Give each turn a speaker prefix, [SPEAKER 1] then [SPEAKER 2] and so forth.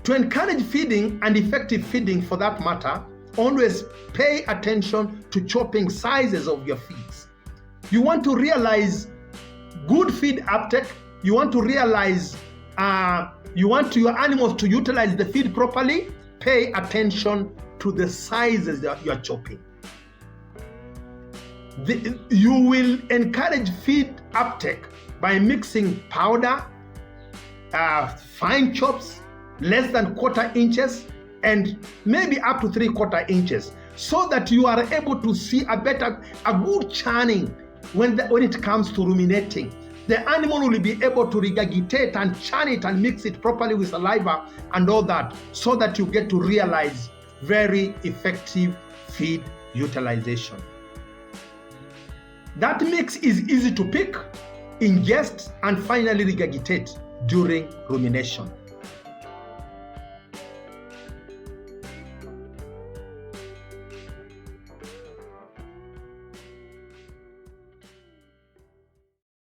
[SPEAKER 1] To encourage feeding and effective feeding for that matter, always pay attention to chopping sizes of your feeds. You want to realize good feed uptake. You want to realize you want your animals to utilize the feed properly. Pay attention to the sizes that you are chopping. You will encourage feed uptake by mixing powder, fine chops, less than 1/4 inches, and maybe up to 3/4 inches, so that you are able to see a good churning when it comes to ruminating. The animal will be able to regurgitate and churn it and mix it properly with saliva and all that, so that you get to realize very effective feed utilization. That mix is easy to pick, ingest, and finally regurgitate during rumination.